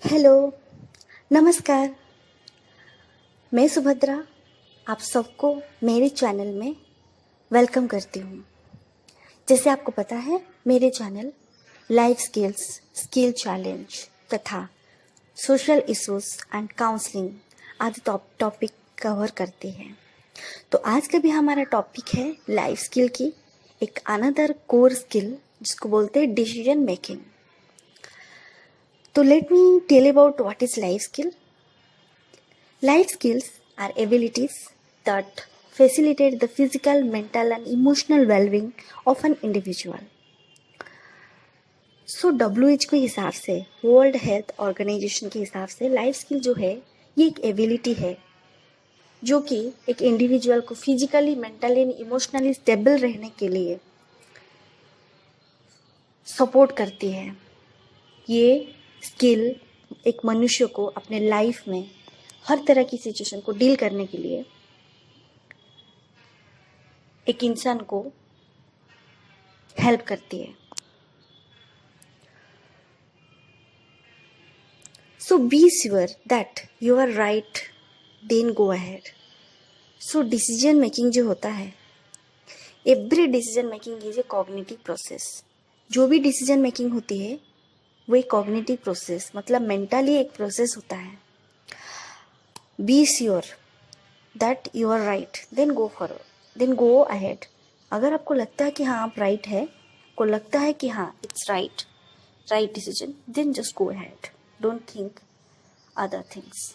Hello, नमस्कार। मैं सुभद्रा आप सबको मेरे चैनल में वेलकम करती हूँ। जैसे आपको पता है, मेरे channel life skills, skill challenge तथा सोशल इश्यूज एंड काउंसलिंग आदि टॉपिक कवर करते हैं। तो आज का भी हमारा टॉपिक है लाइफ स्किल की एक अनदर कोर स्किल जिसको बोलते हैं डिसीजन मेकिंग। तो let me tell about what is life skill. Life skills are abilities that facilitate the physical, mental, and emotional well-being of an individual. So WHO के हिसाब से, world health organisation के हिसाब से लाइफ स्किल जो है ये एक एबिलिटी है जो कि एक इंडिविजुअल को physically, mentally and emotionally stable रहने के लिए सपोर्ट करती है। ये स्किल एक मनुष्य को अपने लाइफ में हर तरह की सिचुएशन को डील करने के लिए एक इंसान को हेल्प करती है। So be sure that you are right, then go ahead. So decision making जो होता है, every decision making is a cognitive process. जो भी डिसीजन मेकिंग होती है वो एक कॉग्निटिव प्रोसेस, मतलब मेंटली एक प्रोसेस होता है। Be sure that you are right, then go ahead. अगर आपको लगता है कि हाँ आप राइट है, आपको लगता है कि हाँ it's right decision, then just go ahead, don't think other things.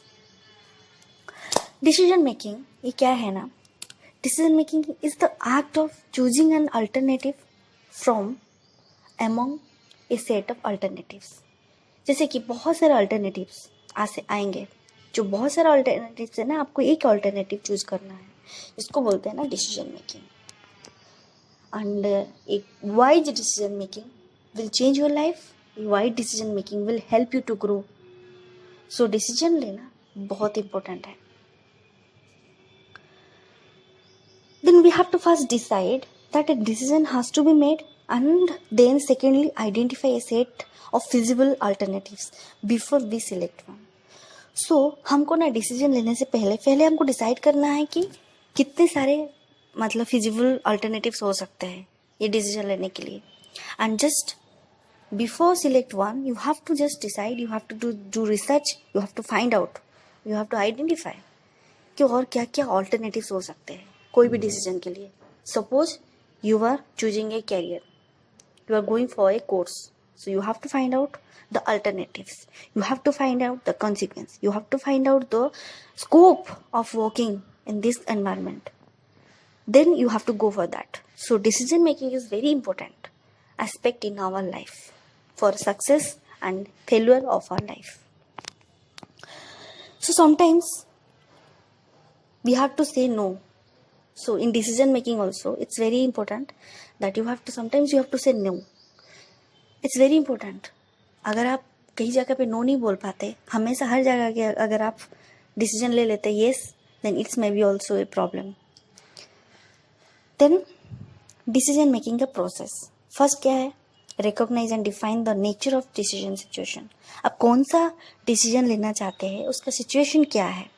Decision making ये क्या है ना, decision making is the act of choosing an alternative from among a set of alternatives. जैसे कि बहुत सारे अल्टरनेटिव्स आएंगे, जो बहुत सारे अल्टरनेटिव्स है ना, आपको एक अल्टरनेटिव चूज करना है, इसको बोलते हैं ना डिसीजन मेकिंग। एंड एक wise decision making will change your life, wise decision making will help you to grow. So decision लेना बहुत इंपॉर्टेंट है। Then we have to first decide that a decision has to be made, and then secondly identify a set of feasible alternatives before we select one. So हमको ना decision लेने से पहले हमको decide करना है कि कितने सारे मतलब फिजिबल अल्टरनेटिव्स हो सकते हैं ये डिसीजन लेने के लिए। And just before select one you have to just decide, you have to do research, you have to find out, you have to identify कि और क्या क्या अल्टरनेटिव्स हो सकते हैं कोई भी डिसीजन के लिए। Suppose you are choosing a career, you are going for a course, so you have to find out the alternatives, you have to find out the consequence, you have to find out the scope of working in this environment, then you have to go for that. So decision making is very important aspect in our life for success and failure of our life. So sometimes we have to say no. So in decision making also it's very important that you have to say no. It's very important. अगर आप कई जगह पे no नहीं बोल पाते, हमेशा हर जगह के अगर आप डिसीजन ले लेते yes, then it's maybe also a problem. Then decision making का प्रोसेस फर्स्ट क्या है, recognize and define the nature of decision situation. आप कौन सा डिसीजन लेना चाहते हैं, उसका सिचुएशन क्या है,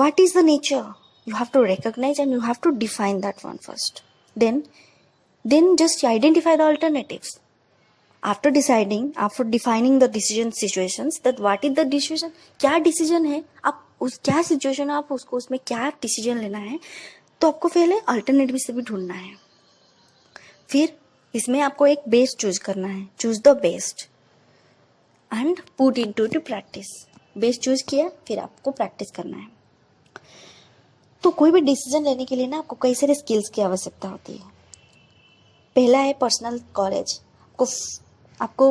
what is the nature, you have to recognize and you have to define that one first. Then just identify the alternatives. After defining the decision situations, that what is the decision, क्या decision है, आप उस क्या situation है, आप उसको उसमें क्या decision लेना है, तो आपको पहले alternative से भी ढूंढना है। फिर इसमें आपको एक बेस्ट चूज करना है, choose the best and put into practice. Best choose किया, फिर आपको प्रैक्टिस करना है। तो कोई भी डिसीजन लेने के लिए ना आपको कई सारे स्किल्स की आवश्यकता होती है। पहला है पर्सनल कॉरेज। आपको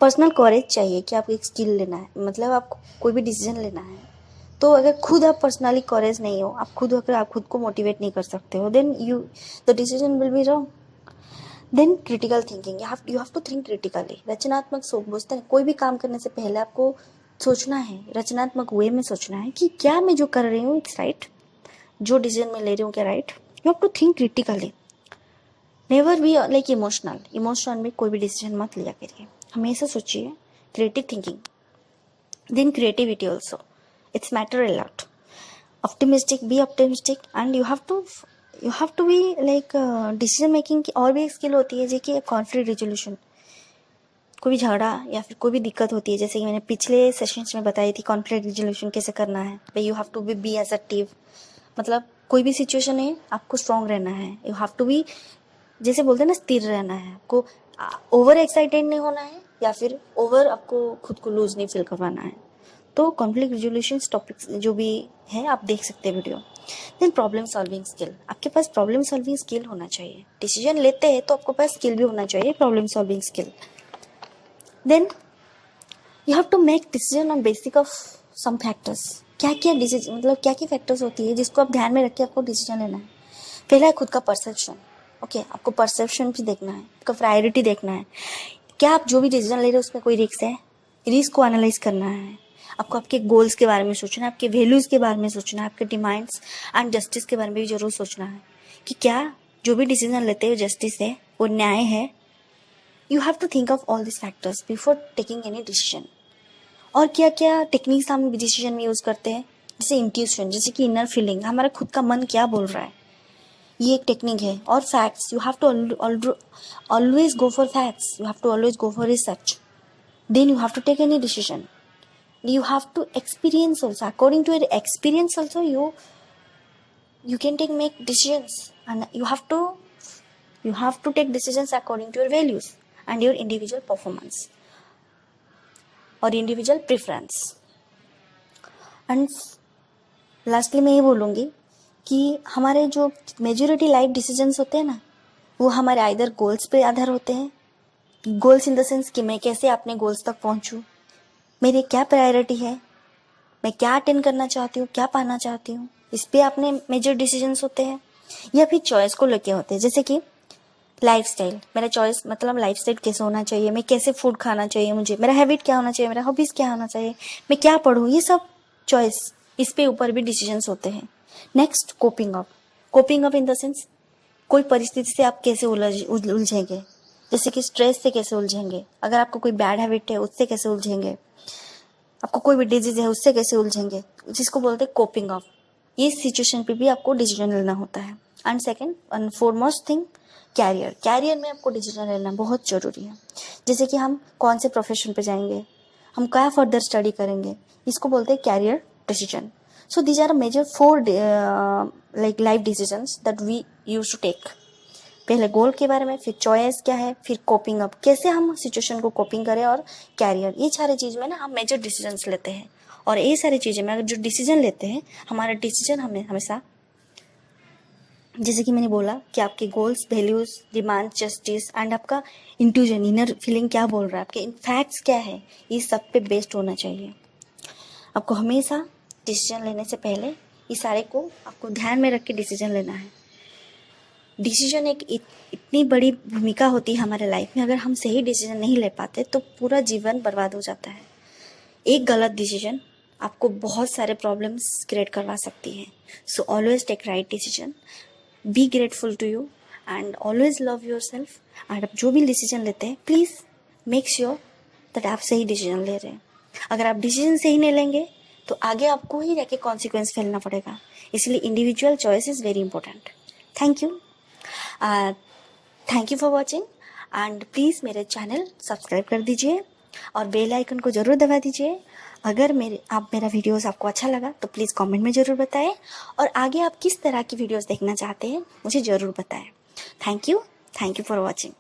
पर्सनल कॉरेज चाहिए कि आपको एक स्किल लेना है, मतलब आपको कोई भी डिसीजन लेना है। तो अगर खुद आप पर्सनली कॉरेज नहीं हो, अगर आप खुद को मोटिवेट नहीं कर सकते हो, then the decision will be wrong. Then critical thinking, you have to think critically. रचनात्मक सोच, बोलते हैं कोई भी काम करने से पहले आपको सोचना है, रचनात्मक वे में सोचना है कि क्या मैं जो कर रही हूँ इट्स राइट, जो डिसीजन में ले रही हूँ क्या right. You have to think critically, never be like emotional में कोई भी डिसीजन मत लिया करिए। हमेशा सोचिए creative thinking, then creativity also. It's matter a lot. Be optimistic, and you have to be like decision making की और भी एक स्किल होती है जो कि कॉन्फ्लिक्ट रिजोल्यूशन. कोई भी झगड़ा या फिर कोई भी दिक्कत होती है, जैसे कि मैंने पिछले सेशंस में बताई थी कॉन्फ्लिक्ट रिजोल्यूशन कैसे करना है. भाई you have to be assertive, मतलब कोई भी सिचुएशन है आपको स्ट्रांग रहना है. यू हैव टू बी, जैसे बोलते हैं ना, स्थिर रहना है. आपको ओवर एक्साइटेड नहीं होना है या फिर ओवर आपको खुद को लूज नहीं फील करवाना है. तो कॉन्फ्लिक्ट रिजोल्यूशन टॉपिक्स जो भी है आप देख सकते हैं video. Then problem solving skill, आपके पास प्रॉब्लम सॉल्विंग स्किल होना चाहिए. डिसीजन लेते हैं तो आपके पास स्किल भी होना चाहिए, problem solving skill. Then you have to make decision on basic of some factors. क्या क्या डिसीजन, मतलब क्या क्या फैक्टर्स होती है जिसको आप ध्यान में रख के आपको डिसीजन लेना है. पहला है खुद का परसेप्शन. ओके, आपको परसेप्शन भी देखना है, आपका प्रायोरिटी देखना है. क्या आप जो भी डिसीजन ले रहे हैं उसमें कोई रिस्क है, रिस्क को एनालाइज करना है. आपको आपके गोल्स के बारे में सोचना है, आपके वैल्यूज़ के बारे में सोचना है, आपके डिमांड्स एंड जस्टिस के बारे में भी जरूर सोचना है कि क्या जो भी डिसीजन लेते हो जस्टिस है, वो न्याय है. You have to think of all this factors before taking any decision. और क्या क्या टेक्निक्स हम डिसीजन में यूज़ करते हैं, जैसे इंट्यूशन, जैसे कि इनर फीलिंग, हमारा खुद का मन क्या बोल रहा है, ये एक टेक्निक है. और facts, you have to always go for facts, you have to always go for research. Then you have to take any decision. You have to experience also. According to your experience also, you can make decisions, and you have to take decisions according to your values and your individual performance or individual preference. And lastly मैं ये बोलूँगी कि हमारे जो majority life decisions होते हैं ना, वो हमारे आइदर गोल्स पे आधार होते हैं. गोल्स इन द सेंस कि मैं कैसे अपने गोल्स तक पहुँचूँ, मेरी क्या प्रायोरिटी है, मैं क्या अटेंड करना चाहती हूँ, क्या पाना चाहती हूँ, इस पे अपने मेजर डिसीजंस होते हैं. या फिर चॉइस को लेके होते हैं, जैसे कि लाइफस्टाइल. मेरा चॉइस मतलब लाइफस्टाइल कैसे होना चाहिए, मैं कैसे फूड खाना चाहिए, मुझे मेरा हैबिट क्या होना चाहिए, मेरा हॉबीज़ क्या होना चाहिए, मैं क्या पढ़ूँ, ये सब चॉइस, इस पे ऊपर भी डिसीजंस होते हैं. Next, coping up in the sense कोई परिस्थिति से आप कैसे उलझेंगे, जैसे कि स्ट्रेस से कैसे उलझेंगे, अगर आपको कोई बैड हैबिट है उससे कैसे उलझेंगे, आपको कोई भी डिजीज है उससे कैसे उलझेंगे, जिसको बोलते हैं कोपिंग अप. ये सिचुएशन पे भी आपको डिसीजन लेना होता है. And second and foremost thing, career में आपको डिसीजन लेना बहुत ज़रूरी है. जैसे कि हम कौन से प्रोफेशन पे जाएंगे, हम क्या फर्दर स्टडी करेंगे, इसको बोलते हैं career decision. So these are major 4 like life decisions that we use to take. पहले गोल के बारे में, फिर चॉइस क्या है, फिर कोपिंग अप, कैसे हम सिचुएशन को कोपिंग करें, और कैरियर. ये सारी चीज़ में ना हम मेजर डिसीजंस लेते हैं. और ये सारी चीज़ें में अगर जो डिसीजन लेते हैं, हमारा डिसीजन हमें हमेशा, जैसे कि मैंने बोला कि आपके goals, values, demand, justice and आपका इंट्यूजन, इनर फीलिंग क्या बोल रहा है, आपके फैक्ट्स क्या है, ये सब पे बेस्ड होना चाहिए. आपको हमेशा डिसीजन लेने से पहले ये सारे को आपको ध्यान में रख के डिसीजन लेना है. डिसीजन एक इतनी बड़ी भूमिका होती है हमारे लाइफ में. अगर हम सही डिसीजन नहीं ले पाते तो पूरा जीवन बर्बाद हो जाता है. एक गलत डिसीजन आपको बहुत सारे प्रॉब्लम्स क्रिएट करवा सकती है. So always take right decision, be grateful to you and always love your self. और आप जो भी डिसीजन लेते हैं, प्लीज़ मेक श्योर दैट आप सही डिसीजन ले रहे हैं. अगर आप डिसीजन सही नहीं लेंगे तो आगे आपको ही जाके कॉन्सिक्वेंस फैलना पड़ेगा. इसलिए individual choice is very important. Thank you for watching, and please मेरे चैनल सब्सक्राइब कर दीजिए और बेल आइकन को ज़रूर दबा दीजिए. अगर मेरा वीडियोस आपको अच्छा लगा तो प्लीज़ कमेंट में ज़रूर बताएं, और आगे आप किस तरह की वीडियोस देखना चाहते हैं मुझे ज़रूर बताएं. Thank you for watching.